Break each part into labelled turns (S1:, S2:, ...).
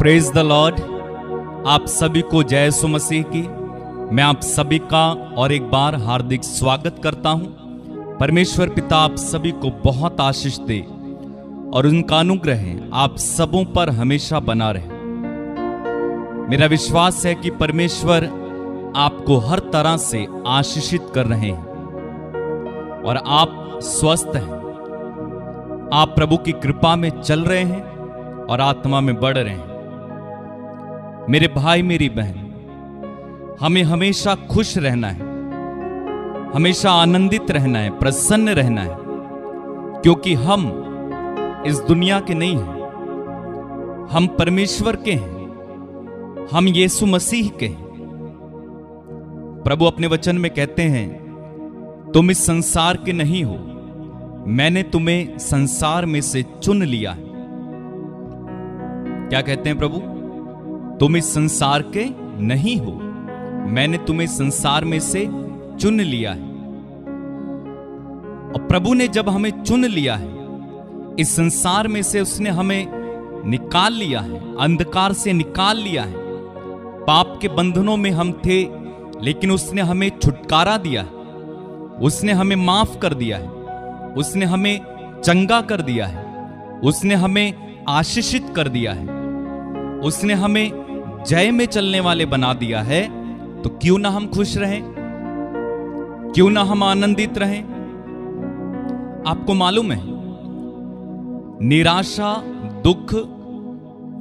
S1: Praise the Lord. आप सभी को जय यीशु मसीह की। मैं आप सभी का और एक बार हार्दिक स्वागत करता हूं। परमेश्वर पिता आप सभी को बहुत आशीष दे और उनका अनुग्रह आप सबों पर हमेशा बना रहे। मेरा विश्वास है कि परमेश्वर आपको हर तरह से आशीषित कर रहे हैं और आप स्वस्थ हैं। आप प्रभु की कृपा में चल रहे हैं और आत्मा में बढ़ रहे हैं। मेरे भाई मेरी बहन, हमें हमेशा खुश रहना है, हमेशा आनंदित रहना है, प्रसन्न रहना है, क्योंकि हम इस दुनिया के नहीं हैं, हम परमेश्वर के हैं, हम यीशु मसीह के हैं। प्रभु अपने वचन में कहते हैं, तुम इस संसार के नहीं हो, मैंने तुम्हें संसार में से चुन लिया है। क्या कहते हैं प्रभु? तुम इस संसार के नहीं हो, मैंने तुम्हें संसार में से चुन लिया है। और प्रभु ने जब हमें चुन लिया है, इस संसार में से उसने हमें निकाल लिया है, अंधकार से निकाल लिया है। पाप के बंधनों में हम थे, लेकिन उसने हमें छुटकारा दिया है, उसने हमें माफ कर दिया है, उसने हमें चंगा कर दिया है, उसने हमें आशीषित कर दिया है, उसने हमें जय में चलने वाले बना दिया है। तो क्यों ना हम खुश रहें, क्यों ना हम आनंदित रहें। आपको मालूम है, निराशा, दुख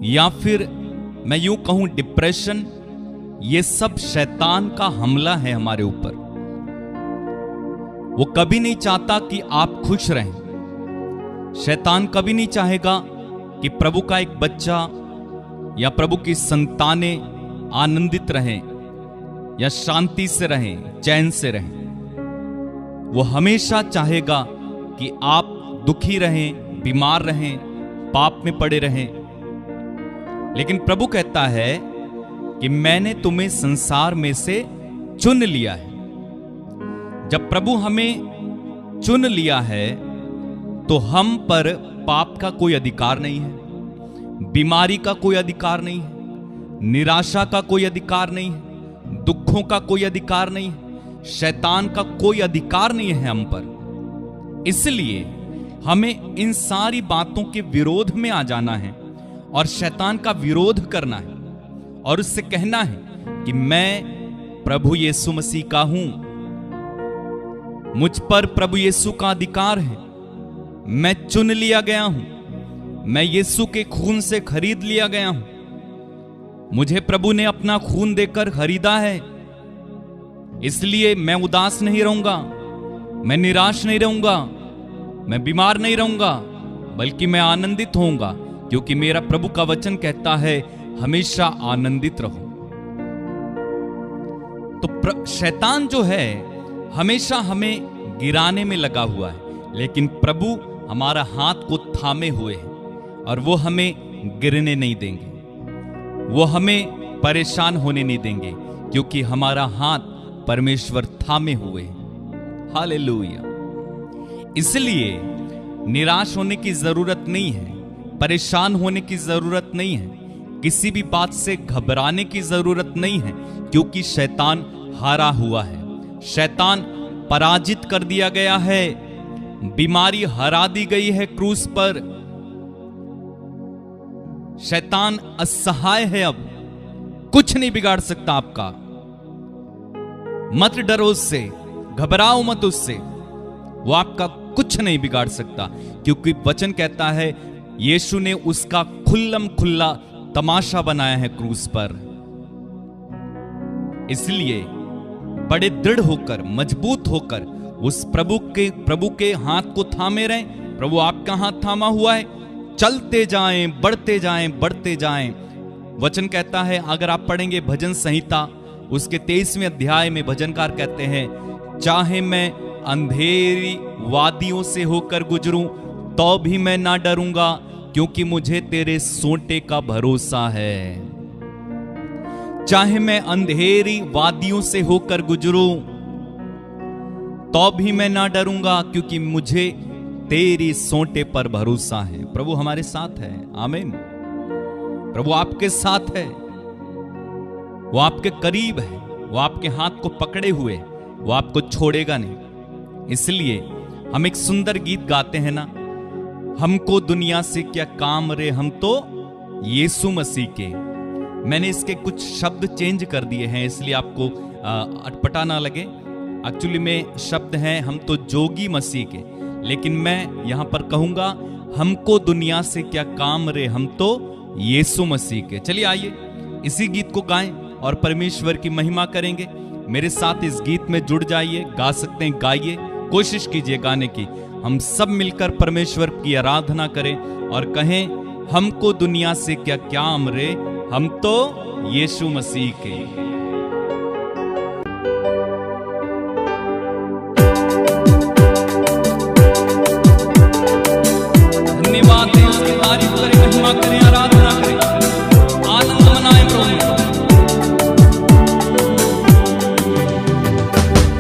S1: या फिर मैं यूं कहूं डिप्रेशन, ये सब शैतान का हमला है हमारे ऊपर। वो कभी नहीं चाहता कि आप खुश रहें। शैतान कभी नहीं चाहेगा कि प्रभु का एक बच्चा या प्रभु की संतानें आनंदित रहें या शांति से रहें, चैन से रहें। वो हमेशा चाहेगा कि आप दुखी रहें, बीमार रहें, पाप में पड़े रहें। लेकिन प्रभु कहता है कि मैंने तुम्हें संसार में से चुन लिया है। जब प्रभु हमें चुन लिया है तो हम पर पाप का कोई अधिकार नहीं है, बीमारी का कोई अधिकार नहीं है, निराशा का कोई अधिकार नहीं है, दुखों का कोई अधिकार नहीं है, शैतान का कोई अधिकार नहीं है हम पर। इसलिए हमें इन सारी बातों के विरोध में आ जाना है और शैतान का विरोध करना है और उससे कहना है कि मैं प्रभु यीशु मसीह का हूं, मुझ पर प्रभु यीशु का अधिकार है, मैं चुन लिया गया हूं, मैं यीशु के खून से खरीद लिया गया हूं, मुझे प्रभु ने अपना खून देकर खरीदा है। इसलिए मैं उदास नहीं रहूंगा, मैं निराश नहीं रहूंगा, मैं बीमार नहीं रहूंगा, बल्कि मैं आनंदित होऊंगा, क्योंकि मेरा प्रभु का वचन कहता है हमेशा आनंदित रहो। तो शैतान जो है हमेशा हमें गिराने में लगा हुआ है, लेकिन प्रभु हमारा हाथ को थामे हुए हैं और वो हमें गिरने नहीं देंगे, वो हमें परेशान होने नहीं देंगे, क्योंकि हमारा हाथ परमेश्वर थामे हुए हैं। हालेलुया। इसलिए निराश होने की जरूरत नहीं है, परेशान होने की जरूरत नहीं है, किसी भी बात से घबराने की जरूरत नहीं है, क्योंकि शैतान हारा हुआ है, शैतान पराजित कर दिया गया है, बीमारी हरा दी गई है क्रूस पर। शैतान असहाय है, अब कुछ नहीं बिगाड़ सकता आपका। मत डरो उससे, घबराओ मत उससे, वो आपका कुछ नहीं बिगाड़ सकता, क्योंकि वचन कहता है यीशु ने उसका खुल्लम खुल्ला तमाशा बनाया है क्रूस पर। इसलिए बड़े दृढ़ होकर, मजबूत होकर उस प्रभु के हाथ को थामे रहें। प्रभु आपका हाथ थामा हुआ है, चलते जाएं, बढ़ते जाएं, बढ़ते जाएं। वचन कहता है, अगर आप पढ़ेंगे भजन संहिता उसके 23वें अध्याय में भजनकार कहते हैं, चाहे मैं अंधेरी वादियों से होकर गुजरूं तो भी मैं ना डरूंगा, क्योंकि मुझे तेरे सोंटे का भरोसा है। चाहे मैं अंधेरी वादियों से होकर गुजरूं तो भी मैं ना डरूंगा, क्योंकि मुझे तेरी सोंटे पर भरोसा है। प्रभु हमारे साथ है। आमीन। प्रभु आपके साथ है, वो आपके करीब है, वो आपके हाथ को पकड़े हुए, वो आपको छोड़ेगा नहीं। इसलिए हम एक सुंदर गीत गाते हैं ना, हमको दुनिया से क्या काम रे, हम तो यीशु मसीह के। मैंने इसके कुछ शब्द चेंज कर दिए हैं, इसलिए आपको अटपटा ना लगे। एक्चुअली में शब्द हैं हम तो जोगी मसीह के, लेकिन मैं यहां पर कहूंगा हमको दुनिया से क्या काम रे, हम तो यीशु मसीह के। चलिए आइए इसी गीत को गाएं और परमेश्वर की महिमा करेंगे। मेरे साथ इस गीत में जुड़ जाइए, गा सकते हैं गाइए, कोशिश कीजिए गाने की। हम सब मिलकर परमेश्वर की आराधना करें और कहें हमको दुनिया से क्या काम रे, हम तो यीशु मसीह के। धन्यवाद है, उसकी तारीफ करें, महिमा करें, आराधना करें, आनंद मनाएं प्रभु।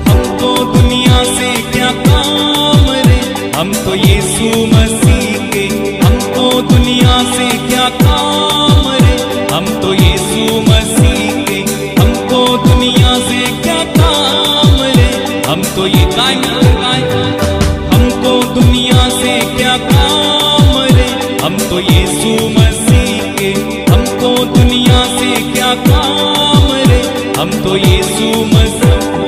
S1: हमको दुनिया से क्या काम रे, हम तो यीशु मसीह के। हमको दुनिया से क्या काम रे, हम तो यीशु मसीह के। हमको दुनिया से क्या काम रे, हम तो ये गाय हमको दुनिया से क्या काम रे, हम तो यीशु मसीह के। हमको दुनिया से क्या काम रे, हम तो यीशु मसीह के।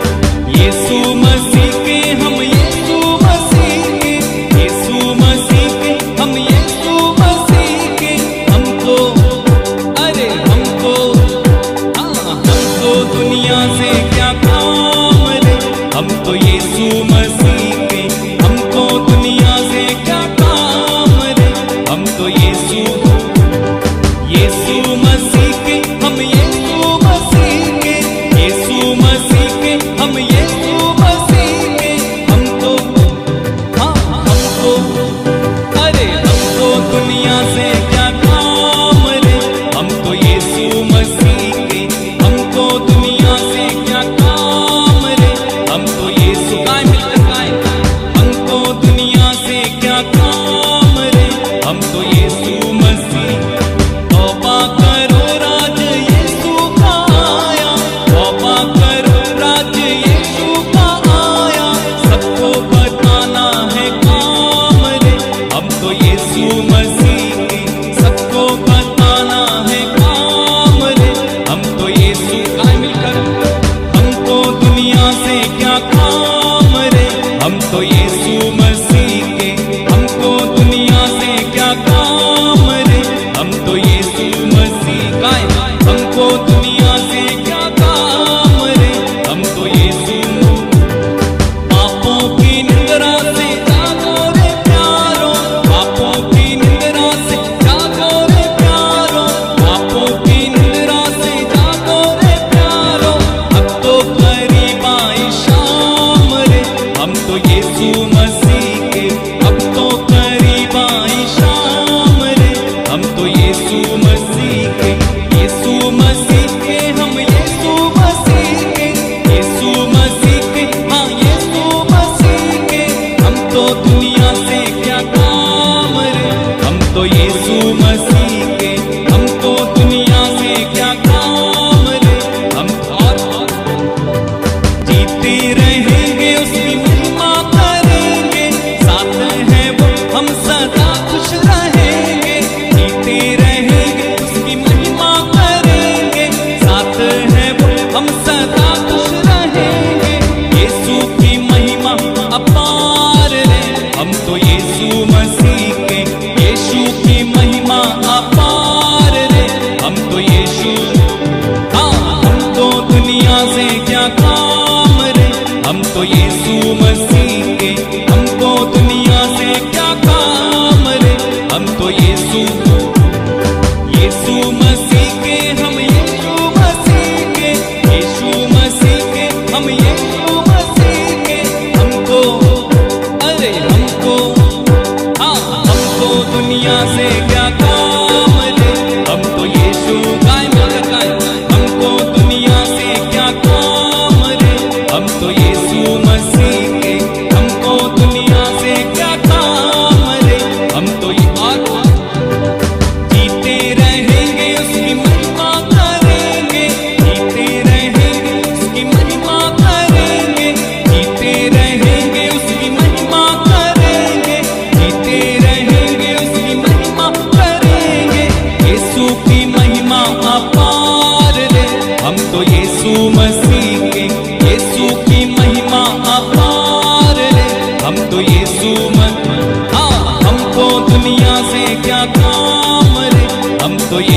S1: हम यीशु मसीह के, यीशु मसीह के, हम यीशु मसीह के। हमको अरे हमको दुनिया से क्या काम रे, हम तो यीशु मसीह के। हमको दुनिया से क्या काम रे, हम तो यीशु मसीह के। हम यीशु मसीह के, यीशु मसीह के, हम यीशु मसीह के। हमको अरे हमको दुनिया से क्या काम रे, हम तो यीशु मसीह के। हमको दुनिया से क्या काम रे, हम तो यीशु गाय मिलकर गाय। हमको दुनिया से क्या काम रे, हम तो यीशु मसीह। तौबा करो राज यीशु का आया, तौबा करो राज यीशु का आया। सबको बताना है काम रे, हम तो यीशु मसीह के। सबको बताना है काम रे, हम तो यीशु गाय मिलकर। हमको दुनिया से क्या काम रे, हम तो यीशु मसीह के। हमको दुनिया से क्या काम रे, हम तो यीशु मसीह गाय। हमको दुनिया से क्या काम रे, हम तो यीशु। पापों की निंद्रा से जागो रे प्यारो, पापों की निंद्रा से जागो रे प्यारो। पापों की निंद्रा से जागो रे प्यारो। अब तो करीब आई शाम रे, हम तो यीशु मसीह के। अब तो करीब आई शाम रे, हम तो यीशु मसीह के। यीशु मसीह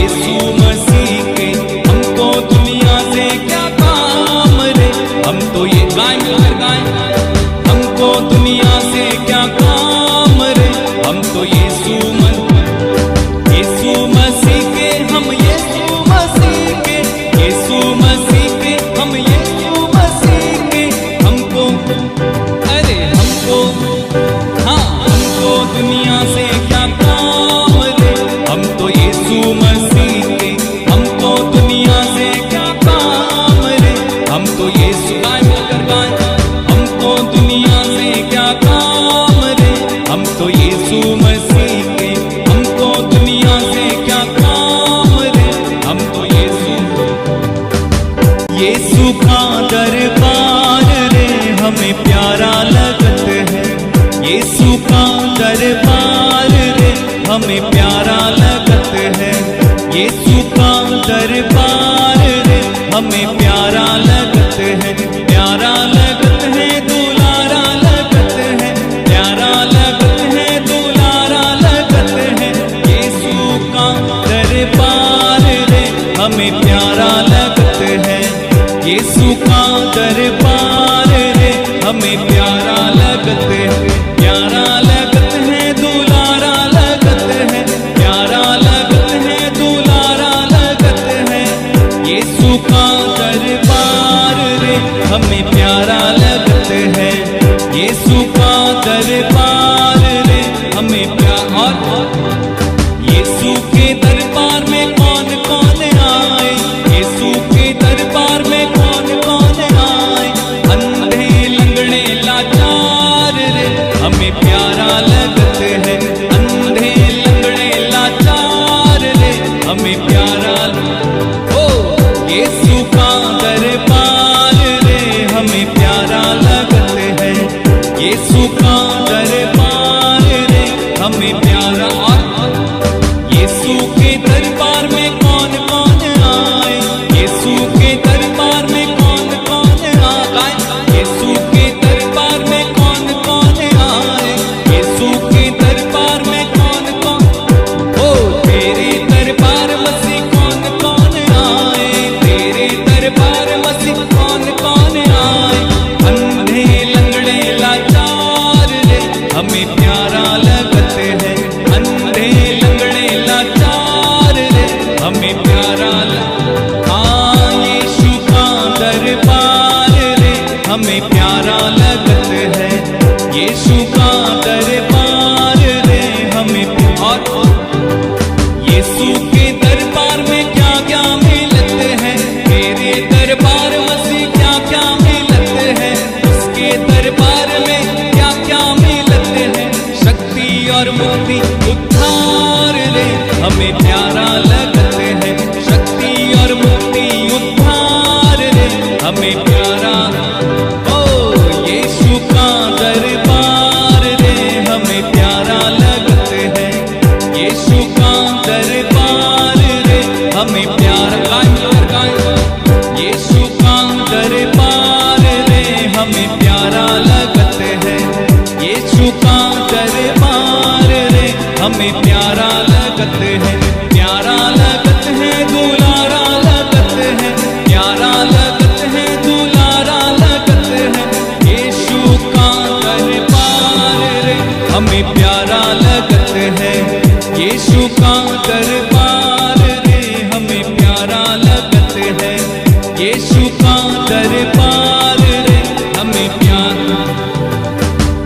S1: यीशु मसीह के, हमको दुनिया से क्या काम रे। हम तो ये गाय मिलकर गाय, हमको दुनिया से क्या काम रे। हम तो यीशु मसीह के, हम यीशु मसीह के, यीशु मसीह के, हम यीशु मसीह के। हमको अरे हमको, हाँ हमको दुनिया से क्या काम रे। हम तो यीशु मसीह के, हमको दुनिया से क्या काम रे। हम तो यीशु गाय मिलकर गाय, हमको दुनिया से क्या काम रे। हम तो यीशु मसीह के, हमको दुनिया से क्या काम रे। हम तो यीशु का दरबार रे हमें प्यारा लगत है। यीशु का दरबार रे हमें प्यारा लगत है। यीशु का दरबार रे हमें प्यारा लगत है। प्यारा लगत है, दुलारा लगत है, प्यारा लगत है, दुलारा लगत है। यीशु का दरबार रे हमें प्यारा लगत है। यीशु का दरबार रे हमें प्यारा लगत है। प्यारा लगत है, दुलारा लगत है, प्यारा लगत है, दुलारा लगत है। यीशु का दरबार रे हमें प्यारा लगत है। यीशु का दरबार रे हमें प्यारा। यीशु के दरबार में कौन कौन आए, यीशु के दरबार में कौन कौन आए। अंधे लंगड़े लाचार रे हमें प्यारा लगत है। अंधे लंगड़े लाचार रे हमें प्यारा। ओ यीशु का दरबार रे हमें प्यारा लगत है। यीशु का दरबार रे हमें प्यारा। यीशु के दरबार में कौन कौन आए, यीशु के दरबार में कौन कौन आए। यीशु के दरबार में कौन कौन आए, यीशु के दरबार में कौन कौन। ओ तेरे दरबार मसीह कौन कौन आए, तेरे दरबार मसीह कौन कौन आए। अंधे लंगड़े लाचार रे हमें प्यारा लगत है। अंधे लंगड़े लाचार रे हमें प्यारा। हाँ यीशु का दरबार रे हमें प्यारा लगत है। यीशु का दरबार रे हमें प्यारा। यीशु के दरबार में क्या क्या मिलत है, तेरे दरबार मसीह क्या क्या मिलत है। उसके दरबार में क्या क्या मिलत है। शक्ति और मुक्ति उद्धार रे हमें प्यारा लगत है। शक्ति और मुक्ति उद्धार रे हमें प्यारा। ओ यीशु का दरबार रे हमें प्यारा लगत है। यीशु का दरबार रे हमें प्यारा। गाय यीशु का दरबार रे हमें प्यारा लगत है। यीशु का दरबार रे हमें प्यारा लगत है। प्यारा लगत है, दुलारा लगत है, प्यारा लगत है, दुलारा लगत है। यीशु का दरबार रे हमें प्यारा लगत है। यीशु का दरबार रे हमें प्यारा लगत है। यीशु का दरबार रे हमें प्यारा।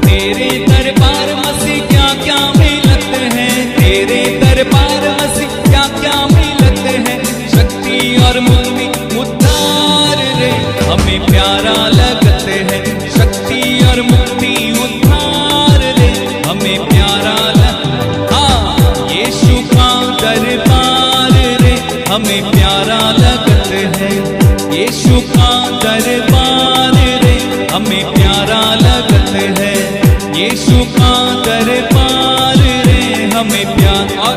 S1: तेरे दरबार मसीह क्या क्या मिलत है, तेरे दरबार मसीह क्या क्या मिलत है। शक्ति और मुक्ति उद्धार रे हमें प्यारा लगत है। शक्ति और मुक्ति उद्धार रे हमें प्यारा। हाँ यीशु का दरबार रे हमें प्यारा लगत है। यीशु का दरबार रे हमें प्यारा लगत है। यीशु का दरबार रे हमें प्यारा।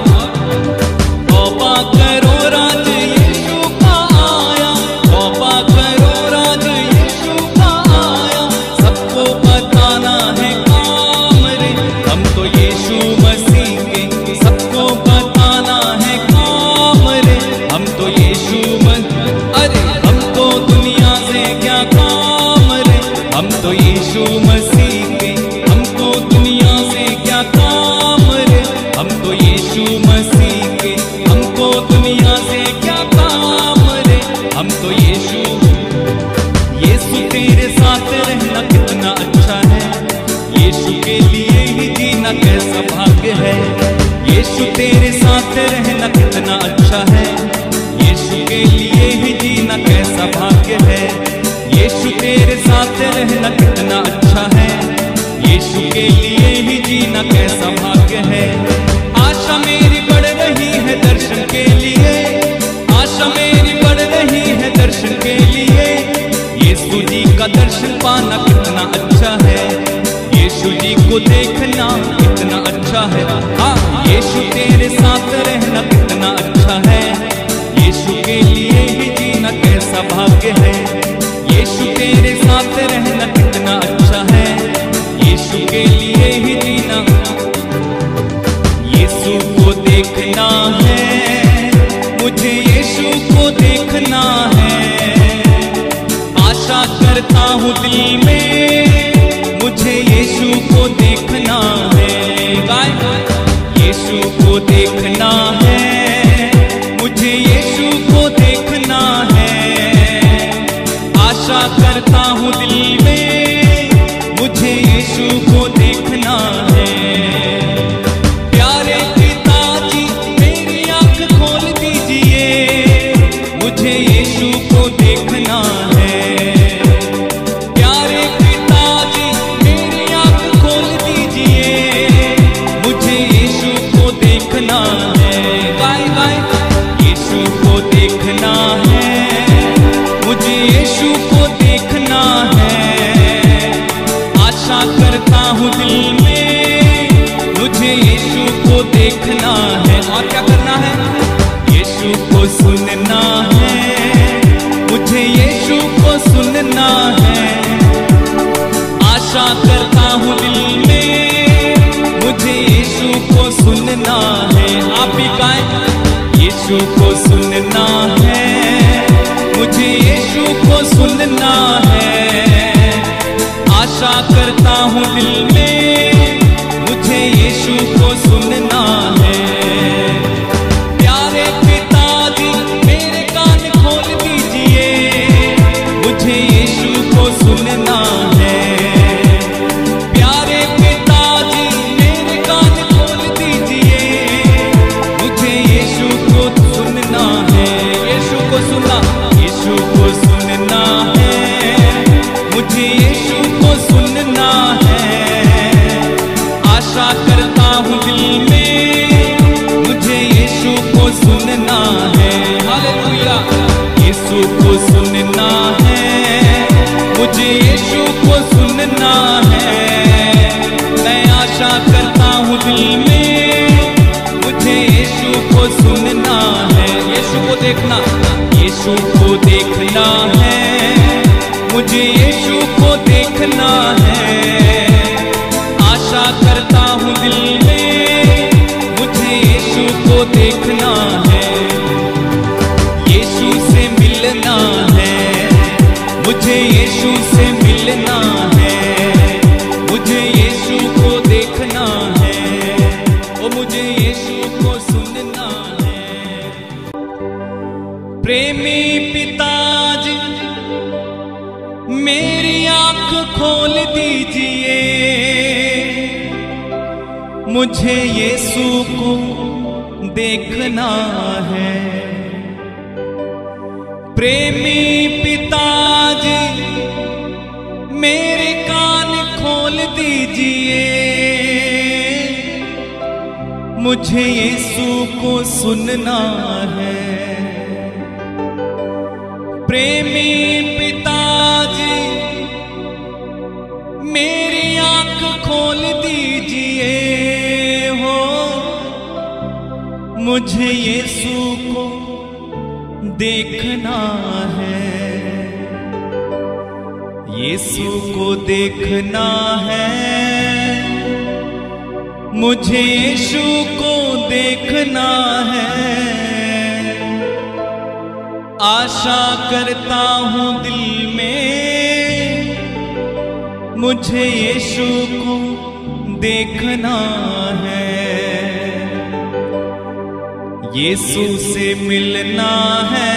S1: तौबा करो राज यीशु का आया, तौबा करो राज यीशु का आया। सबको बताना है काम रे हम तो यीशु मसीह के। सबको बताना है काम रे कैसा भाग्य है। यीशु तेरे साथ रहना कितना अच्छा है, यीशु के लिए ही जीना कैसा भाग्य है। आशा मेरी बढ़ रही है दर्शन के लिए, आशा मेरी बढ़ रही है दर्शन के लिए। यीशु जी का दर्शन पाना कितना अच्छा है, यीशु जी को देखना कितना अच्छा है। हाँ, यीशु तेरे साथ रहना कितना अच्छा है, यीशु के लिए ही जीना कैसा भाग्य है। यीशु तेरे साथ रहना कितना अच्छा है, यीशु के लिए ही जीना। यीशु को देखना है, मुझे यीशु को देखना है। आशा करता हूँ दिल में, मुझे यीशु को देखना है। यीशु को देखना है, मुझे यीशु को देखना है। आशा करता हूँ दिल में, मुझे यीशु को देखना है। प्यारे पिताजी मेरी आँख खोल दीजिए, मुझे यीशु को देखना है। प्यारे पिताजी मेरी आँख खोल दीजिए, मुझे यीशु को देखना है। गाय गाय यीशु को देखना है, मुझे यीशु को देखना है। आशा करता हूँ दिल में, मुझे यीशु को देखना है। और क्या करना है? यीशु को सुनना है, मुझे यीशु को सुनना है। आशा करता हूँ दिल में, मुझे यीशु को सुनना है। आप भी गाएं, यीशु को सुनना है, मुझे यीशु को सुनना है। आशा करता हूँ दिल में, मुझे यीशु को सुनना है। प्यारे पिताजी मेरे कान खोल दीजिए, मुझे यीशु को सुनना है। प्यारे पिताजी मेरे कान खोल दीजिए, मुझे यीशु को सुनना है। यीशु को सुनना, यीशु को सुनना है, मुझे यीशु को सुनना है। आशा करता हूँ दिल में, मुझे यीशु को सुनना है। हालेलुया, यीशु को सुनना है, मुझे यीशु को सुनना है। मैं आशा करता हूँ दिल में, मुझे यीशु को सुनना है। यीशु को देखना, यीशु को देखना है, मुझे यीशु को देखना है। आशा करता हूँ दिल में, मुझे यीशु को देखना है। यीशु से मिलना है, मुझे यीशु से मिलना है। मुझे यीशु को देखना है, ओ मुझे यीशु को सुनना है। प्रेमी पिताजी मेरी आँख खोल दीजिए, मुझे यीशु को देखना है। प्रेमी पिताजी मेरे कान खोल दीजिए, मुझे यीशु को सुनना है। प्रेमी पिताजी मेरी आँख खोल दीजिए हो, मुझे यीशु को देखना है। यीशु को देखना है, मुझे यीशु को देखना है। आशा करता हूँ दिल में, मुझे यीशु को देखना है। यीशु से मिलना है,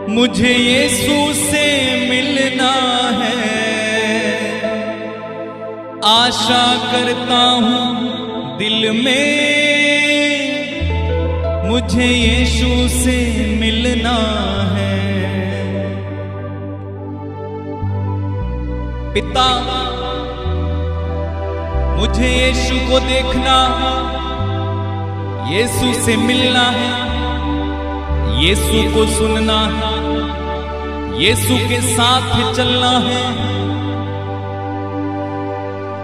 S1: मुझे यीशु से मिलना है। आशा करता हूँ दिल में, मुझे यीशु से मिलना है। पिता, मुझे यीशु को देखना, यीशु से मिलना है, यीशु को सुनना है, यीशु के साथ चलना है।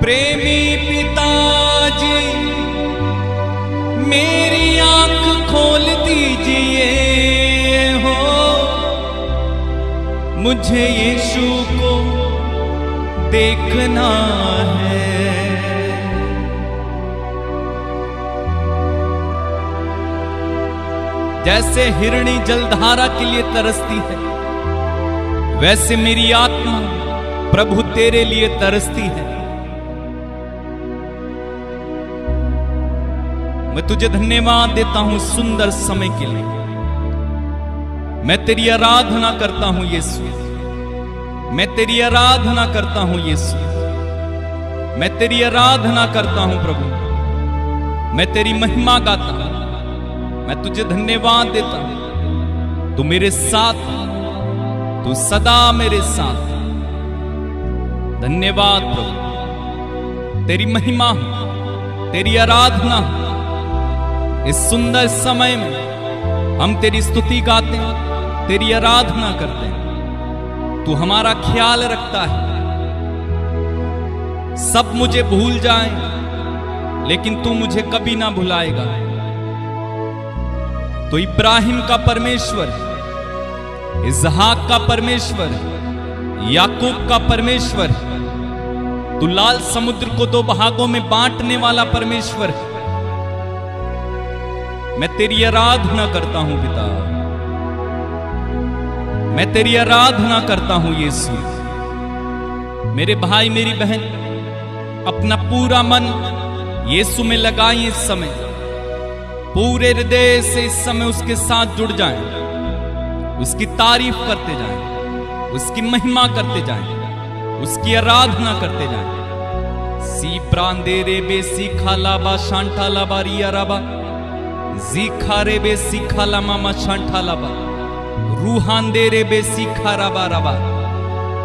S1: प्रेमी पिताजी, मेरी आंख खोल दीजिए हो, मुझे यीशु को देखना है। जैसे हिरणी जलधारा के लिए तरसती है, वैसे मेरी आत्मा प्रभु तेरे लिए तरसती है। मैं तुझे धन्यवाद देता हूं सुंदर समय के लिए। मैं तेरी आराधना करता हूं यीशु, मैं तेरी आराधना करता हूं यीशु, मैं तेरी आराधना करता हूं प्रभु। मैं तेरी महिमा गाता हूं, मैं तुझे धन्यवाद देता हूं। तू मेरे साथ, तू सदा मेरे साथ। धन्यवाद प्रभु, तेरी महिमा, तेरी आराधना। इस सुंदर समय में हम तेरी स्तुति गाते हैं, तेरी आराधना करते हैं। तू हमारा ख्याल रखता है। सब मुझे भूल जाएं, लेकिन तू मुझे कभी ना भुलाएगा। तो इब्राहिम का परमेश्वर, इसहाक का परमेश्वर, याकूब का परमेश्वर, तू लाल समुद्र को दो भागों में बांटने वाला परमेश्वर। मैं तेरी आराधना करता हूं पिता, मैं तेरी आराधना करता हूं यीशु। मेरे भाई मेरी बहन अपना पूरा मन यीशु में लगाएं। इस समय पूरे हृदय से इस समय उसके साथ जुड़ जाएं, उसकी तारीफ करते जाएं, उसकी महिमा करते जाएं, उसकी आराधना करते जाएं। सी प्रांदे रे बे सीखा लाबा शांठा लाबा रिया राबा, जीखा रे बे सीखा ला मामा शांठा लाबा, रूहान दे रे बे सीखा राबा राबा।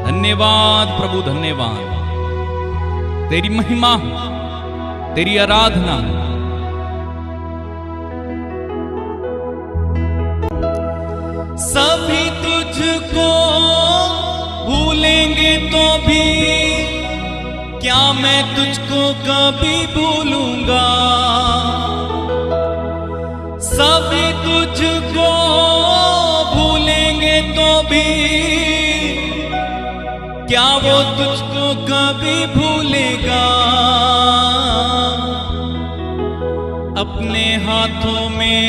S1: धन्यवाद प्रभु, धन्यवाद। तेरी महिमा, तेरी आराधना। सभी तुझको भूलेंगे तो भी क्या मैं तुझको कभी भूलूंगा। सभी तुझको भूलेंगे तो भी क्या वो तुझको कभी भूलेगा। अपने हाथों में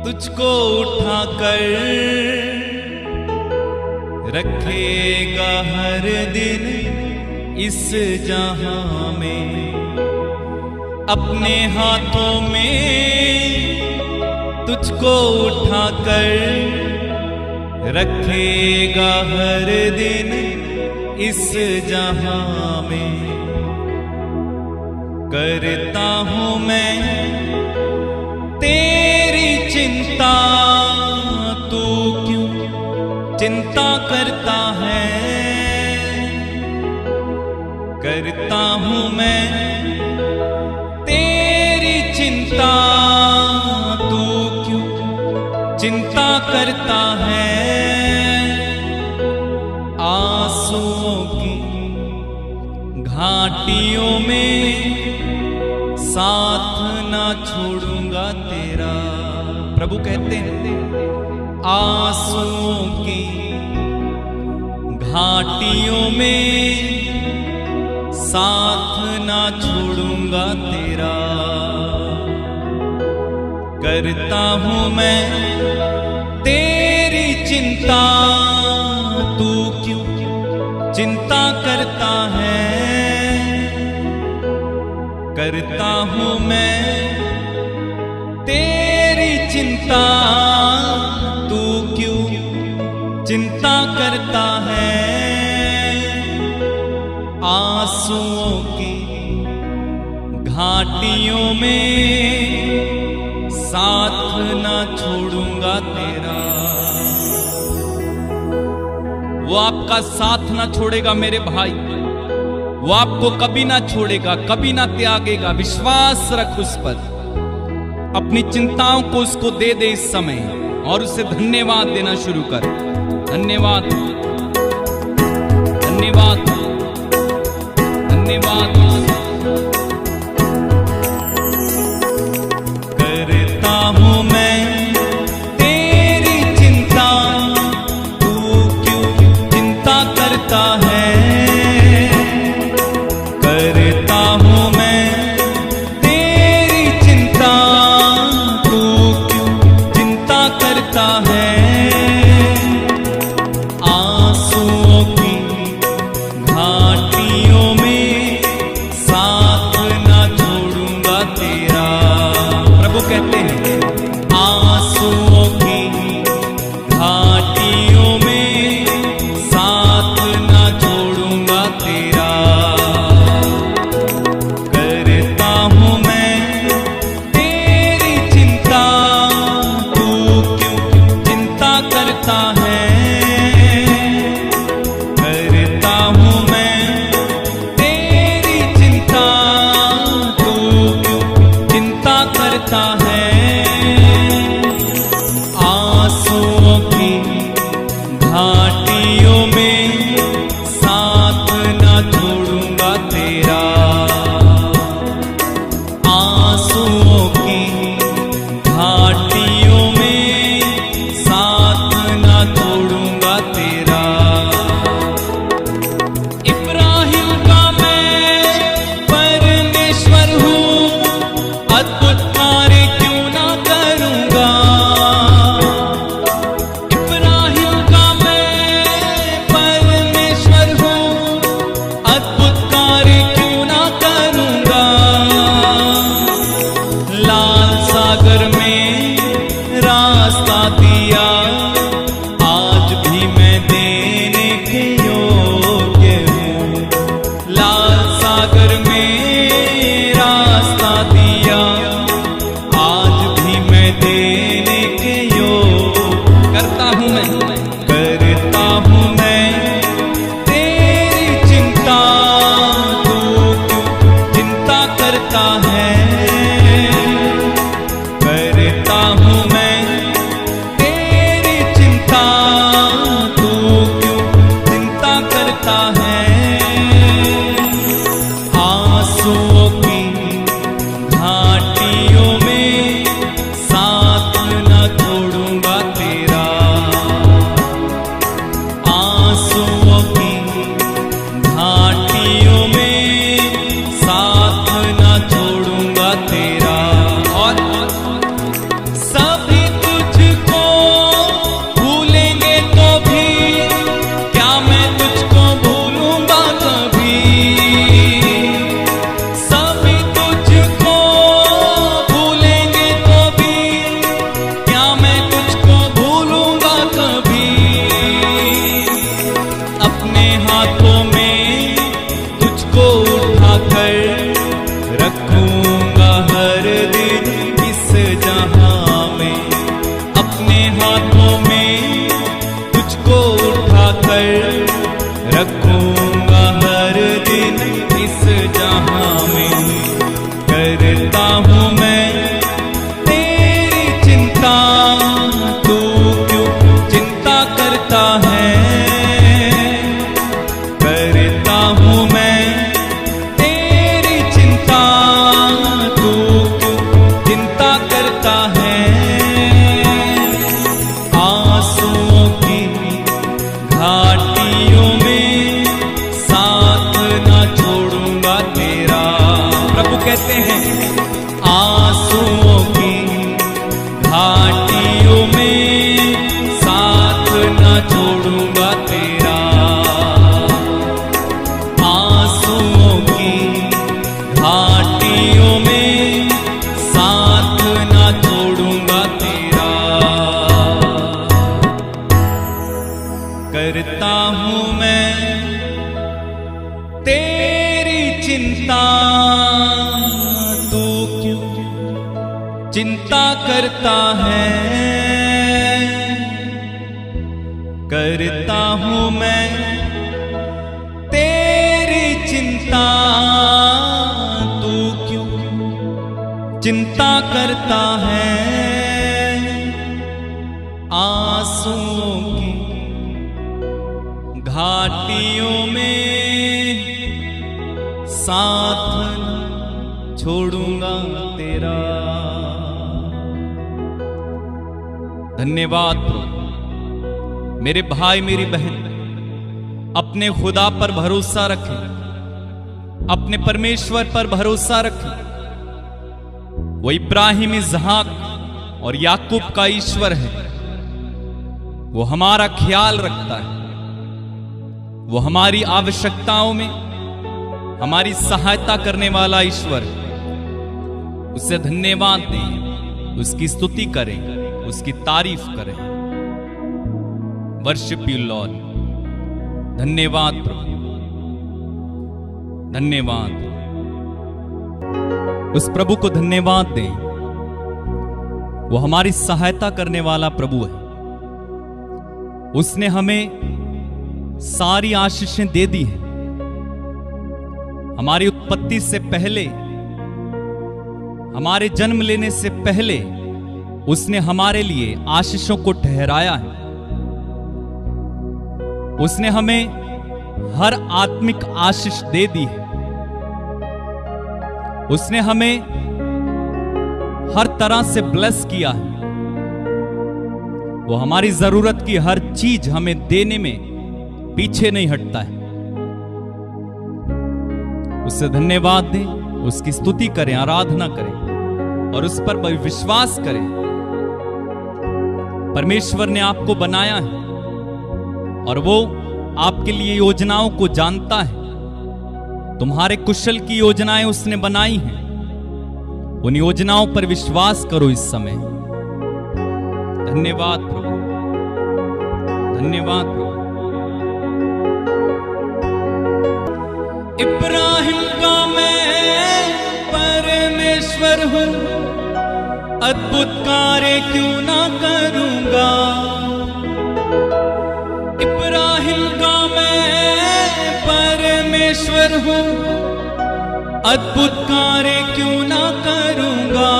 S1: तुझको उठाकर रखेगा हर दिन इस जहां में। अपने हाथों में तुझको उठाकर रखेगा हर दिन इस जहां में। करता हूं मैं तेरी चिंता, तू क्यों चिंता करता है। करता हूं मैं तेरी चिंता, तू क्यों चिंता करता है। आंसुओं की घाटियों में साथ ना छोड़ूंगा तेरा। प्रभु कहते हैं आंसुओं की घाटियों में साथ ना छोड़ूंगा तेरा। करता हूं मैं तेरी चिंता, तू क्यों चिंता करता है। करता हूं मैं तेरी चिंता, तू क्यों चिंता करता है। आंसुओं की घाटियों में ना छोड़ूंगा तेरा। वो आपका साथ ना छोड़ेगा मेरे भाई, वो आपको कभी ना छोड़ेगा, कभी ना त्यागेगा। विश्वास रख उस पर, अपनी चिंताओं को उसको दे दे इस समय और उसे धन्यवाद देना शुरू कर। धन्यवाद, धन्यवाद, धन्यवाद। करता हूं मैं तेरी चिंता, तू क्यों चिंता करता है। करता हूं मैं तेरी चिंता, तू क्यों चिंता करता है। आंसुओं की घाटियों में साथ ना छोड़ूंगा तेरा। प्रभु कहते हैं आंसुओं की घाटियों में साथ ना छोड़ूंगा तेरा। करता हूं मैं तेरी चिंता, तू क्यों चिंता करता है। करता हूं मैं तेरी चिंता, तू क्यों चिंता करता है। आंसुओं की घाटियों में साथ ना छोड़ूंगा तेरा। आंसुओं की घाटियों में साथ ना छोड़ूंगा तेरा। इब्राहिम का मैं परमेश्वर हूँ, अद्भुत कार्य क्यों ना करूंगा। इब्राहिम का मैं परमेश्वर हूँ, अद्भुत कार्य क्यों ना करूंगा। लाल सागर में रास्ता दिया, आज भी मैं देने के योग्य हूँ। लाल सागर में रास्ता दिया, आज भी मैं देने के योग्य। करता हूँ मैं, करता हूँ मैं तेरी चिंता, तू क्यों चिंता करता है। करता हूँ मैं तेरी चिंता, तू क्यों चिंता करता है। आंसुओं की घाटियों में साथ ना छोड़ूंगा तेरा। आंसुओं की घाटियों में साथ ना छोड़ूंगा तेरा। और सभी तुझको भूलेंगे तो भी क्या मैं तुझको भूलूंगा कभी। सभी तुझको भूलेंगे तो भी क्या मैं तुझको भूलूंगा कभी। अपने हाथों में तुझको उठाकर रखूंगा हर दिन इस जहां में। अपने हाथों में तुझको उठाकर रखूंगा हर दिन इस जहां में। करता हूं मैं तेरी चिंता, तू क्यों चिंता करता है। करता हूं मैं तेरी चिंता, तू क्यों चिंता करता है। आंसुओं की घाटियों में साथ ना छोड़ूंगा तेरा। प्रभु कहते हैं आंसुओं की घाटियों में साथ ना छोड़ूंगा तेरा। आंसुओं की घाटियों में साथ ना छोड़ूंगा तेरा। करता हूं मैं तेरी चिंता, तू क्यों चिंता कर करता है, करता हूं मैं तेरी चिंता, तू क्यों चिंता करता है आंसुओं की घाटियों में, साथ छोड़ूंगा तेरा। धन्यवाद प्रभु। मेरे भाई मेरी बहन अपने खुदा पर भरोसा रखें, अपने परमेश्वर पर भरोसा रखें। वो इब्राहिम, इसहाक और याकूब का ईश्वर है। वो हमारा ख्याल रखता है, वो हमारी आवश्यकताओं में हमारी सहायता करने वाला ईश्वर है। उससे धन्यवाद दें, उसकी स्तुति करें, उसकी तारीफ करें। Worship you Lord. धन्यवाद प्रभु, धन्यवाद। उस प्रभु को धन्यवाद दें, वो हमारी सहायता करने वाला प्रभु है। उसने हमें सारी आशीषें दे दी हैं। हमारी उत्पत्ति से पहले, हमारे जन्म लेने से पहले उसने हमारे लिए आशीषों को ठहराया है। उसने हमें हर आत्मिक आशीष दे दी है। उसने हमें हर तरह से ब्लेस किया है। वो हमारी जरूरत की हर चीज हमें देने में पीछे नहीं हटता है। उससे धन्यवाद दें, उसकी स्तुति करें, आराधना करें और उस पर विश्वास करें। परमेश्वर ने आपको बनाया है और वो आपके लिए योजनाओं को जानता है। तुम्हारे कुशल की योजनाएं उसने बनाई हैं। उन योजनाओं पर विश्वास करो इस समय। धन्यवाद प्रभु, धन्यवाद प्रभु। इब्राहिम का मैं परमेश्वर हूं, अद्भुत कार्य क्यों ना करूंगा। इब्राहिम का मैं परमेश्वर हूं, अद्भुत कार्य क्यों ना करूंगा।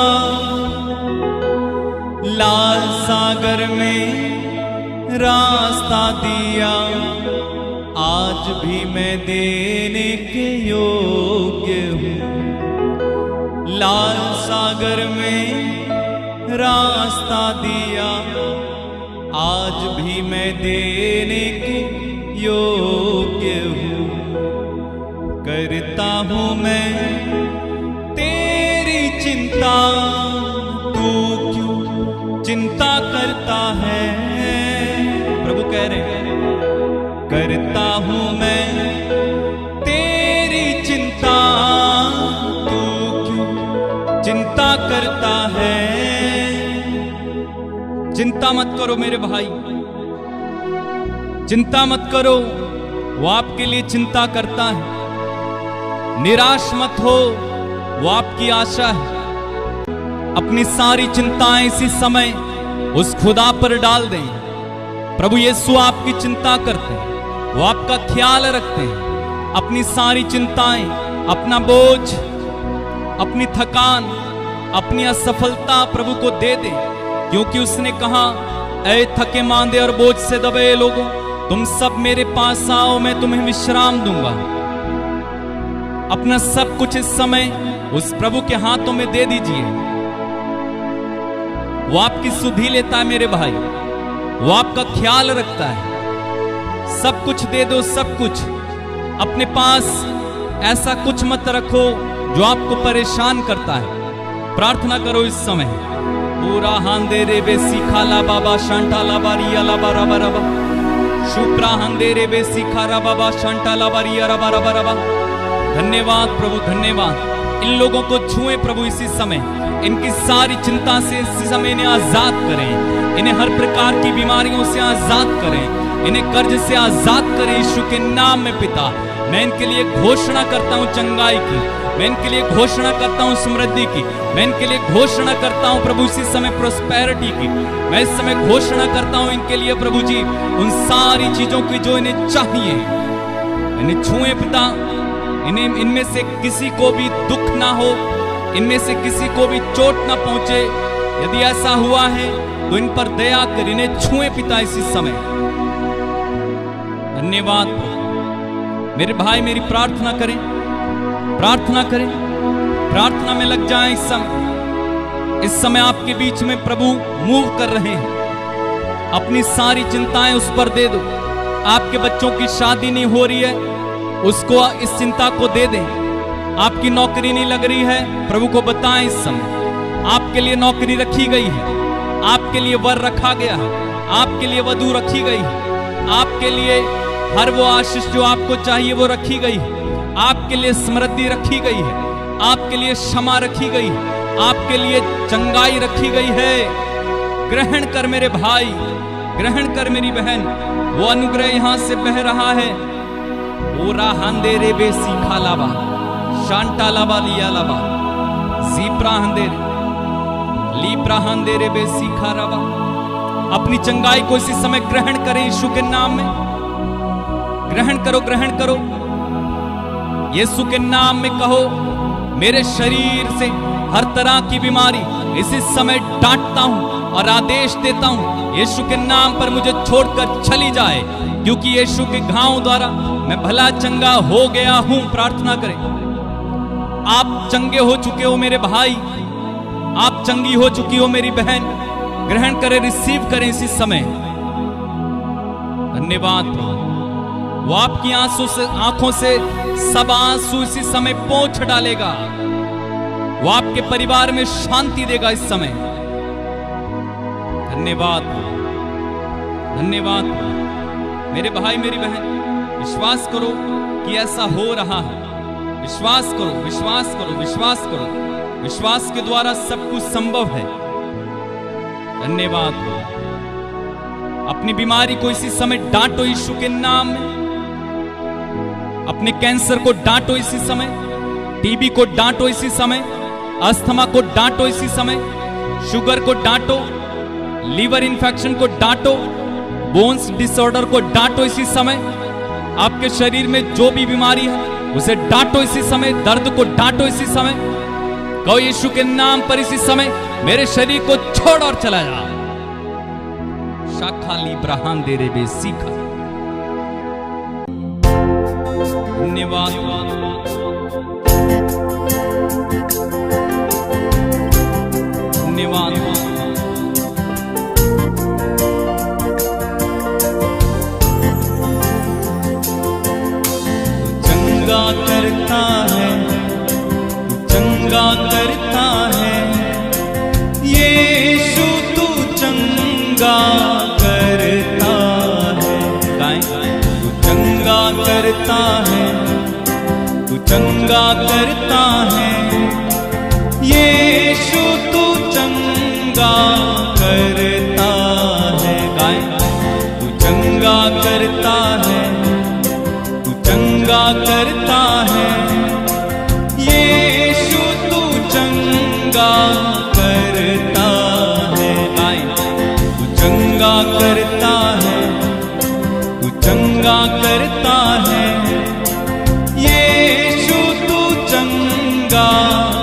S1: लाल सागर में रास्ता दिया, आज भी मैं देने के योग्य हूं। लाल सागर में रास्ता दिया, आज भी मैं देने के योग्य हूं। करता हूं मैं तेरी चिंता, तू क्यों चिंता करता है। प्रभु कह रहे हैं, करता हूं मैं तेरी चिंता, तू क्यों चिंता करता है। चिंता मत करो मेरे भाई, चिंता मत करो, वो आपके लिए चिंता करता है। निराश मत हो, वो आपकी आशा है। अपनी सारी चिंताएं इसी समय उस खुदा पर डाल दें। प्रभु यीशु आपकी चिंता करते हैं, वो आपका ख्याल रखते हैं। अपनी सारी चिंताएं, अपना बोझ, अपनी थकान, अपनी असफलता प्रभु को दे दे, क्योंकि उसने कहा, ऐ थके मांदे और बोझ से दबे लोगों, तुम सब मेरे पास आओ, मैं तुम्हें विश्राम दूंगा। अपना सब कुछ इस समय उस प्रभु के हाथों में दे दीजिए। वो आपकी सुधि लेता है मेरे भाई, वो आपका ख्याल रखता है। सब कुछ दे दो, सब कुछ। अपने पास ऐसा कुछ मत रखो जो आपको परेशान करता है। प्रार्थना करो इस समय। पूरा हांदे रे बेसी खाला बाबा शांटाला बारिया ला बारा बारा बा, शुप्रा हांदे रे बेसी खारा बाबा शांटाला बारिया रा बारा बारा बा। धन्यवाद प्रभु, धन्यवाद। इन लोगों को छुए प्रभु इसी समय, इनकी सारी चिंता से इसी समय इन्हें आजाद करें। इन्हें हर प्रकार की बीमारियों से आजाद करें, इन्हें कर्ज से आजाद करें यीशु के नाम में। पिता, मैं इनके लिए घोषणा करता हूं चंगाई की, मैं इनके लिए घोषणा करता हूं समृद्धि की, मैं इनके लिए घोषणा करता हूं प्रभु इसी समय प्रोस्पेरिटी की, मैं इस समय घोषणा करता हूं इनके लिए प्रभु जी उन सारी चीजों की जो इन्हें चाहिए। इन्हें छुए पिता, इन्हें इनमें से किसी को भी दुख ना हो, इनमें से किसी को भी चोट ना पहुंचे। यदि ऐसा हुआ है तो इन पर दया कर इन्हें छुए पिता इसी समय। धन्यवाद मेरे भाई, मेरी प्रार्थना करें, प्रार्थना करें, प्रार्थना में लग जाएं। इस समय आपके बीच में प्रभु मूव कर रहे हैं। अपनी सारी चिंताएं उस पर दे दो। आपके बच्चों की शादी नहीं हो रही है, उसको इस चिंता को दे दें। आपकी नौकरी नहीं लग रही है, प्रभु को बताएं इस समय आपके लिए नौकरी रखी गई है, आपके लिए वर रखा गया है, आपके लिए वधू रखी गई है, आपके लिए हर वो आशीष जो आपको चाहिए वो रखी गई है, आपके लिए समृद्धि रखी गई है, आपके लिए क्षमा रखी गई है, आपके लिए चंगाई रखी गई है। ग्रहण कर मेरे भाई, ग्रहण कर मेरी बहन, वो अनुग्रह यहां से बह रहा है। ओरा हंदेरे बे सीखा लाबा, शांटा लाबा लिया लाबा, जीप्रा हंदेरे लीप्रा हंदेरे बे सीखा रबा। अपनी चंगाई को इसी समय ग्रहण करें यीशु के नाम में। ग्रहण करो, ग्रहण करो, यीशु के नाम में कहो, मेरे शरीर से हर तरह की बीमारी इसी समय डांटता हूं और आदेश देता हूं, यीशु के नाम पर मुझे छोड़कर चली जाए, क्योंकि यीशु के घावों द्वारा मैं भला चंगा हो गया हूं। प्रार्थना करें। आप चंगे हो चुके हो मेरे भाई, आप चंगी हो चुकी हो मेरी बहन। ग्रहण करें, रिसीव करें इसी समय। धन्यवाद। वो आपकी आंखों से सब आंसू इसी समय पोंछ डालेगा। वो आपके परिवार में शांति देगा इस समय। धन्यवाद, धन्यवाद मेरे भाई, मेरी बहन। विश्वास करो कि ऐसा हो रहा है। विश्वास करो, विश्वास करो, विश्वास करो। विश्वास के द्वारा सब कुछ संभव है। धन्यवाद। अपनी बीमारी को इसी समय डांटो यीशु के नाम में। अपने कैंसर को डांटो इसी समय, टीबी को डांटो इसी समय, अस्थमा को डांटो इसी समय, शुगर को डांटो, लीवर इंफेक्शन को डांटो, बोन्स डिसऑर्डर को डांटो इसी समय। आपके शरीर में जो भी बीमारी है उसे डांटो इसी समय, दर्द को डांटो इसी समय। कहो यीशु के नाम पर इसी समय मेरे शरीर को छोड़ और चला जा। शाखा लीब्राहान दे रे बे सीखा। धन्यवाद। धन्यवाद। चंगा करता है, चंगा करता है यीशु, तू चंगा करता है। तू चंगा करता है, तू चंगा करता है यीशु, तू चंगा करता है। तू चंगा करता है, तू चंगा करता है यीशु, तू चंगा करता है। तू चंगा करता है, तू चंगा करता है यीशु, तू चंगा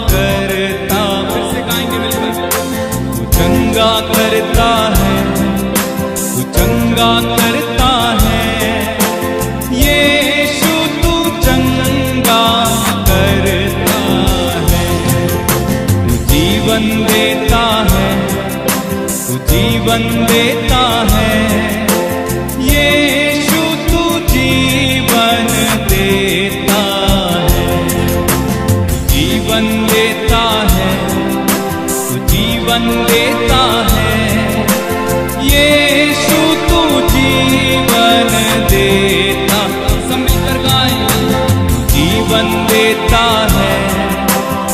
S1: करता। फिर से गाएंगे मिलकर। तू चंगा करता है, तू चंगा करता है यीशु, तू चंगा करता है। तू जीवन देता है, तू जीवन देता है यीशु, तू जीवन देता है। तू जीवन देता है, तू जीवन देता है यीशु, तू जीवन देता। सब मिलकर गाएं। तू जीवन देता है,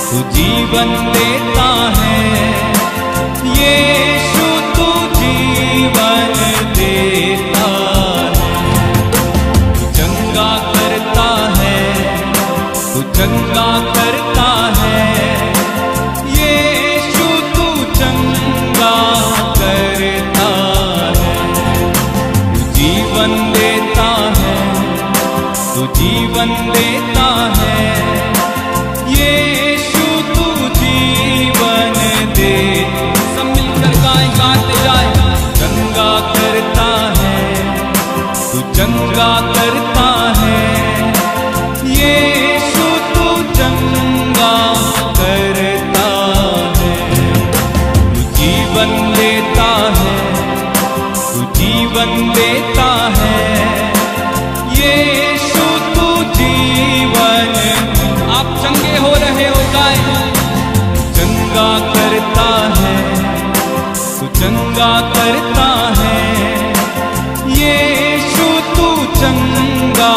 S1: तू जीवन देता है यीशु, तू जीवन देता है। तू चंगा करता है, तू चंगा करता जीवन देता है, यीशु तू जीवन दे। सब मिलकर गाते जाए। चंगा करता है, तू चंगा करता है, यीशु तू चंगा करता है। तू जीवन देता है, तू जीवन देता है, यीशु तू जीवन। आप चंगे हो रहे हो गाए। चंगा करता है, तू चंगा करता है, यीशु तू चंगा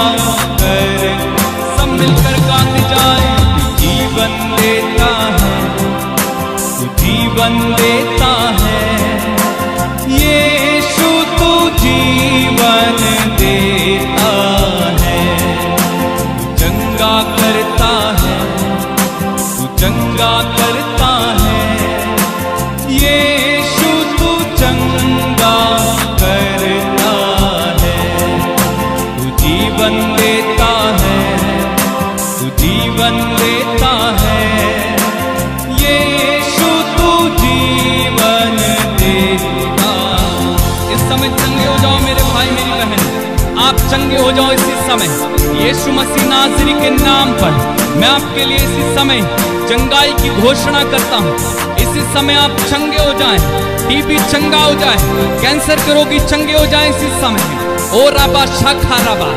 S1: कर। सब मिलकर गाते जाए। जीवन देता है, तू जीवन देता है, यीशु तू जीवन देता है। तू चंगा करता है, तू चंगा करता है, यीशु तू चंगा करता है। तू जीवन देता है, तू जीवन देता है, यीशु तू जीवन देता। इस समय चंगे हो जाओ मेरे भाई मेरी बहन, आप चंगे हो जाओ इसी समय। यीशु मसीह नाज़री के नाम पर मैं आपके लिए इसी समय चंगाई की घोषणा करता हूँ। इसी समय आप चंगे हो जाएं, टीबी चंगा हो जाए, कैंसर के रोगी चंगे हो जाएं इसी समय। ओ राबा शाखा राबा,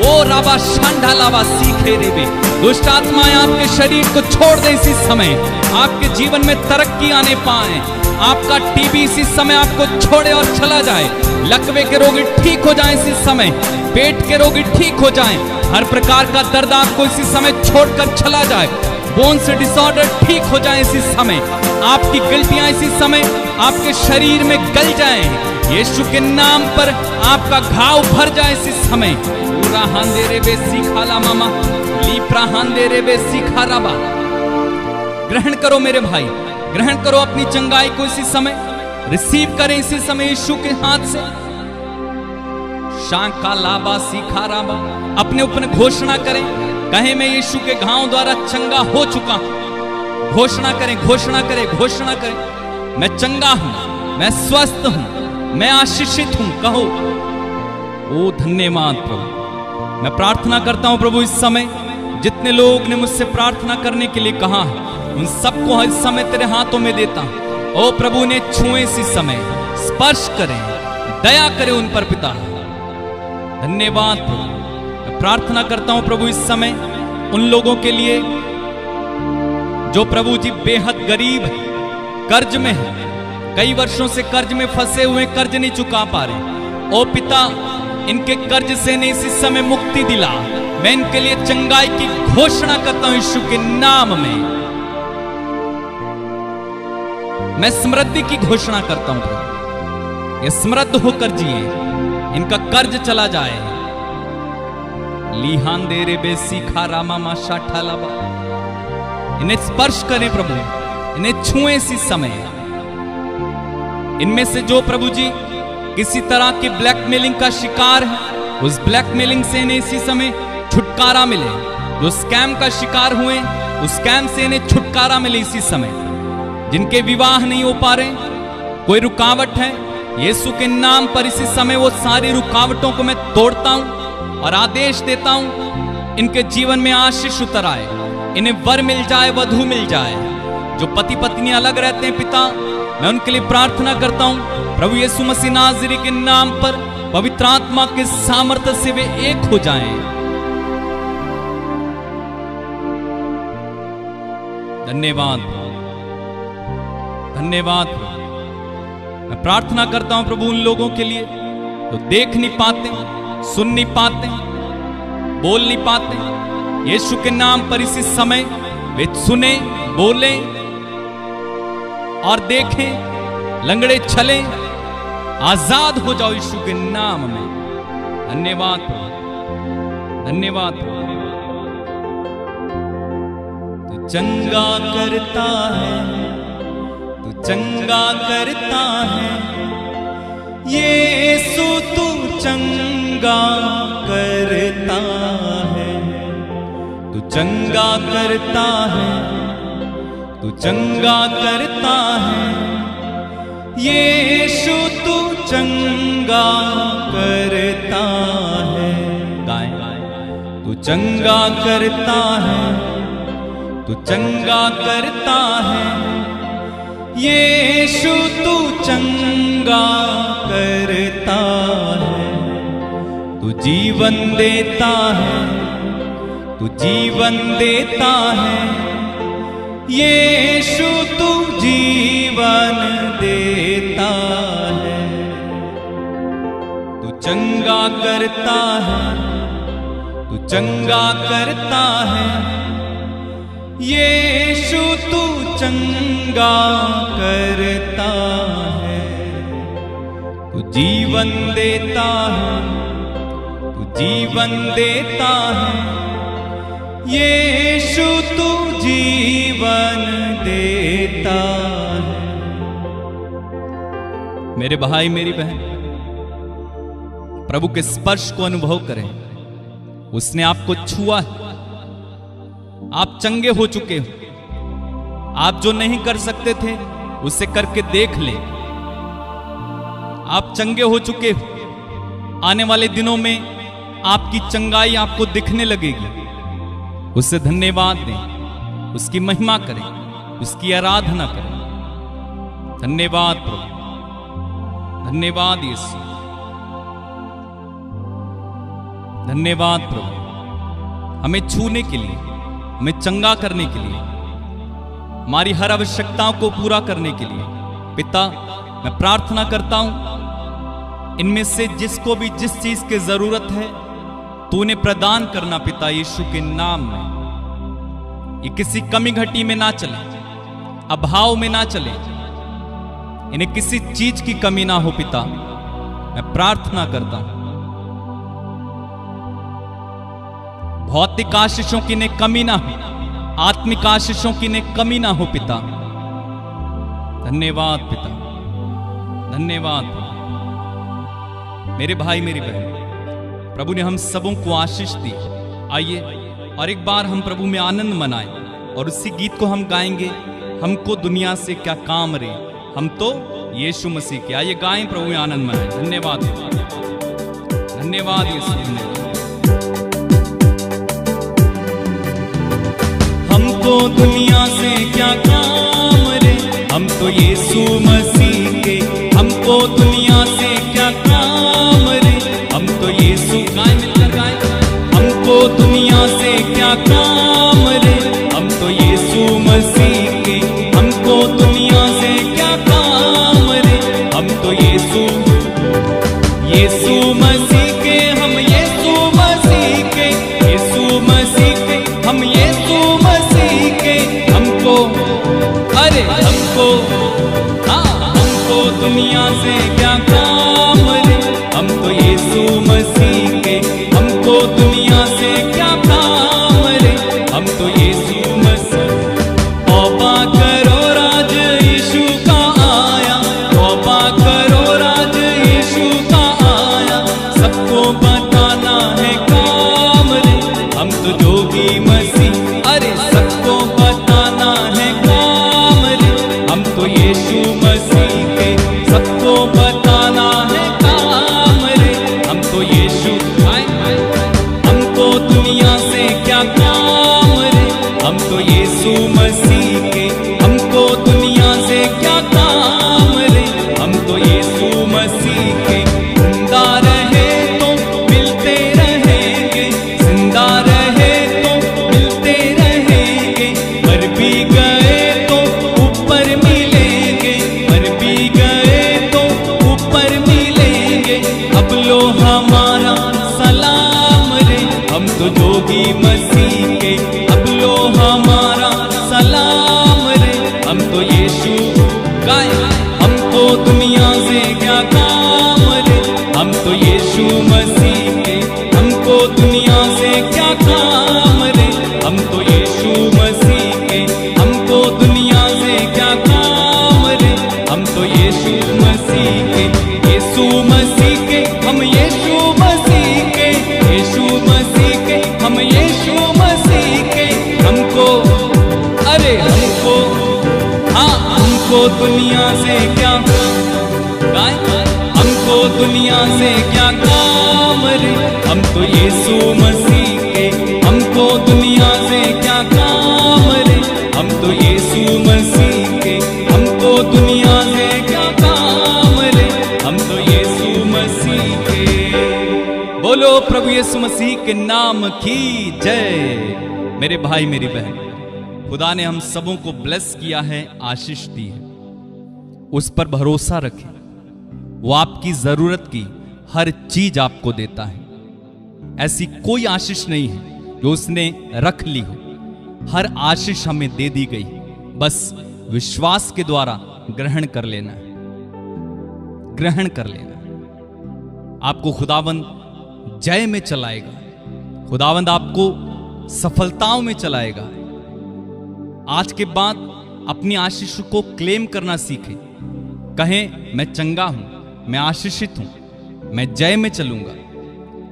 S1: ओ राबा शांडा लाबा सीखे रेबे। दुष्ट आत्माएं आपके शरीर को छोड़ दे इसी समय। आपके जीवन में तरक्की आने पाए। आपका टीबी इसी समय आपको छोड़े और चला जाए। लकवे के रोगी ठीक हो जाएं इसी समय। पेट के रोगी ठीक हो जाएं। हर प्रकार का दर्द आपको इसी समय छोड़कर चला जाए। बोन से डिसऑर्डर ठीक हो जाए इसी समय। आपकी गलतियां इसी समय आपके शरीर में गल जाएं। यीशु के नाम पर आपका घाव भर जाए इसी समय। पूरा हांदे रे बेसी खाला मामा लीप्रा हांदे रे बेसी खाराबा। ग्रहण करो मेरे भाई, ग्रहण करो अपनी चंगाई को इसी समय। रिसीव करें इसी समय यीशु के हाथ से। शांका लाबा सीखा राबा। अपने ऊपर घोषणा करें, कहें मैं यीशु के घाव द्वारा चंगा हो चुका हूं। घोषणा करें, घोषणा करें, घोषणा करें। मैं चंगा हूं, मैं स्वस्थ हूं, मैं आशीषित हूं। कहो ओ धन्यवाद प्रभु। मैं प्रार्थना करता हूं प्रभु इस समय जितने लोग ने मुझसे प्रार्थना करने के लिए कहा है उन सबको इस समय तेरे हाथों में देता हूं। ओ प्रभु ने छुए इसी समय, स्पर्श करें, दया करें उन पर पिता। धन्यवाद प्रभु। मैं प्रार्थना करता हूं प्रभु इस समय उन लोगों के लिए जो प्रभु जी बेहद गरीब है, कर्ज में है, कई वर्षों से कर्ज में फंसे हुए, कर्ज नहीं चुका पा रहे। ओ पिता इनके कर्ज से ने इसी समय मुक्ति दिला। मैं इनके लिए चंगाई की घोषणा करता हूं यीशु के नाम में। मैं समृद्धि की घोषणा करता हूं प्रभु, ये समृद्ध होकर जिए, इनका कर्ज चला जाए। लीहान दे रे बेसी खारा मामा शाठा लाबा। इन्हें स्पर्श करें प्रभु, इन्हें छुएं इसी समय। इनमें से जो प्रभु जी किसी तरह की ब्लैकमेलिंग का शिकार है, उस ब्लैकमेलिंग से इन्हें इसी समय छुटकारा मिले। जो स्कैम का शिकार हुए, उस स्कैम से इन्हें छुटकारा मिले इसी समय। जिनके विवाह नहीं हो पा रहे, कोई रुकावट है, यीशु के नाम पर इसी समय वो सारी रुकावटों को मैं तोड़ता हूं और आदेश देता हूं इनके जीवन में आशीष उतर आए, इन्हें वर मिल जाए, वधु मिल जाए। जो पति पत्नी अलग रहते हैं पिता, मैं उनके लिए प्रार्थना करता हूं प्रभु यीशु मसीह नाज़री के नाम पर पवित्र आत्मा के सामर्थ्य से वे एक हो जाएं। धन्यवाद, धन्यवाद। मैं प्रार्थना करता हूं प्रभु उन लोगों के लिए जो देख नहीं पाते, सुन नहीं पाते, बोल नहीं पाते। यीशु के नाम पर इसी समय वे सुने, बोले और देखें, लंगड़े चले, आजाद हो जाओ यीशु के नाम में। धन्यवाद प्रभु, धन्यवाद प्रभु। तू चंगा करता है, तू चंगा करता है, यीशु तू चंगा करता है। चंगा करता है, तू चंगा करता है, यीशु तू चंगा करता है। गाएं, तू चंगा करता है, तू चंगा करता है, यीशु तू चंगा करता है। तू जीवन देता है, तू जीवन देता है, यीशु तू जीवन देता है। तू चंगा करता है, तू चंगा करता है, यीशु तू चंगा करता है। तू जीवन देता है, तू जीवन देता है, यीशु तू जीवन देता है। मेरे भाई मेरी बहन, प्रभु के स्पर्श को अनुभव करें। उसने आपको छुआ है, आप चंगे हो चुके हो। आप जो नहीं कर सकते थे उसे करके देख ले, आप चंगे हो चुके हो। आने वाले दिनों में आपकी चंगाई आपको दिखने लगेगी। उससे धन्यवाद दें, उसकी महिमा करें, उसकी आराधना करें। धन्यवाद प्रभु, धन्यवाद यीशु, धन्यवाद प्रभु हमें छूने के लिए, हमें चंगा करने के लिए, हमारी हर आवश्यकताओं को पूरा करने के लिए। पिता, मैं प्रार्थना करता हूं इनमें से जिसको भी जिस चीज की जरूरत है तूने प्रदान करना पिता यीशु के नाम में। ये किसी कमी घटी में ना चले, अभाव में ना चले, इन्हें किसी चीज की कमी ना हो पिता, मैं प्रार्थना करता हूं। भौतिक आशीषों की इन्हें कमी ना हो, आत्मिक आशीषों की इन्हें कमी ना हो पिता। धन्यवाद पिता, धन्यवाद प्रभु। मेरे भाई मेरी बहन, प्रभु ने हम सबों को आशीष दी। आइए और एक बार हम प्रभु में आनंद मनाएं और उसी गीत को हम गाएंगे, हमको दुनिया से क्या काम रे, हम तो यीशु मसीह के। आइए गाएं, प्रभु में आनंद मनाएं। धन्यवाद, धन्यवाद यीशु, धन्यवाद। हमको दुनिया से क्या काम रे, हम तो यीशु मसीह के। हमको दुनिया से क्या काम रे, हम तो यीशु, गाएं मिलकर गाएं। हमको दुनिया से क्या काम रे, हम तो यीशु मसीह के। हमको दुनिया से क्या काम रे, हम तो यीशु मसीह के। हम यीशु मसीह के, यीशु मसीह के, हम यीशु मसीह के। हमको, अरे हमको, हाँ हमको दुनिया से क्या काम रे, हम तो यीशु मसीह के। हमको दुनिया से क्या काम रे, हम तो यीशु मसीह। तौबा करो राज यीशु का आया, तौबा करो राज यीशु का आया। सबको बताना है काम रे, हम तो जोगी मसीह, अरे सबको बताना है काम रे, हम तो यीशु मसीह के। सबको बताना है काम रे, हम तो यीशु। हमको दुनिया से क्या काम रे, हम तो यीशु मसीह के। हमको दुनिया से क्या काम रे, हम तो यीशु मसीह के। जिंदा रहे तो मिलते रहेंगे, जिंदा रहे तो मिलते रहेंगे। मर भी गए तो ऊपर मिलेंगे, मर भी गए तो ऊपर मिलेंगे। दुनिया से क्या काम रे, हम तो यीशु मसीह के, हमको दुनिया से क्या काम रे, हम तो यीशु मसीह के, हमको दुनिया से क्या काम रे, हम तो यीशु मसीह के। बोलो प्रभु यीशु मसीह के नाम की जय। मेरे भाई मेरी बहन, खुदा ने हम सबों को ब्लेस किया है, आशीष दी है। उस पर भरोसा रखें, वो आपकी जरूरत की हर चीज आपको देता है। ऐसी कोई आशीष नहीं है जो उसने रख ली हो, हर आशीष हमें दे दी गई, बस विश्वास के द्वारा ग्रहण कर लेना है, ग्रहण कर लेना है। आपको खुदावंद जय में चलाएगा, खुदावंद आपको सफलताओं में चलाएगा। आज के बाद अपनी आशीष को क्लेम करना सीखें, कहें मैं चंगा हूं, मैं आशीषित हूं, मैं जय में चलूंगा,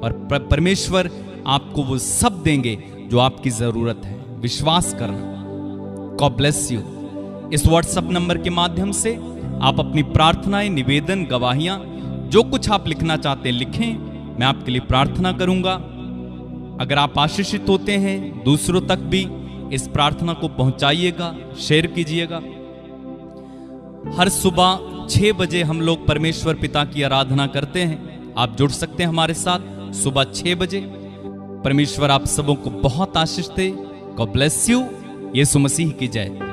S1: और परमेश्वर आपको वो सब देंगे जो आपकी जरूरत है। विश्वास करना। God bless you. इस व्हाट्सएप नंबर के माध्यम से आप अपनी प्रार्थनाएं, निवेदन, गवाहियां, जो कुछ आप लिखना चाहते हैं लिखें, मैं आपके लिए प्रार्थना करूंगा। अगर आप आशीषित होते हैं, दूसरों तक भी इस प्रार्थना को पहुंचाइएगा, शेयर कीजिएगा। हर सुबह 6 बजे हम लोग परमेश्वर पिता की आराधना करते हैं। आप जुड़ सकते हैं हमारे साथ सुबह 6 बजे। परमेश्वर आप सबों को बहुत आशीष दे। God bless you. Yeshu Masih की जय।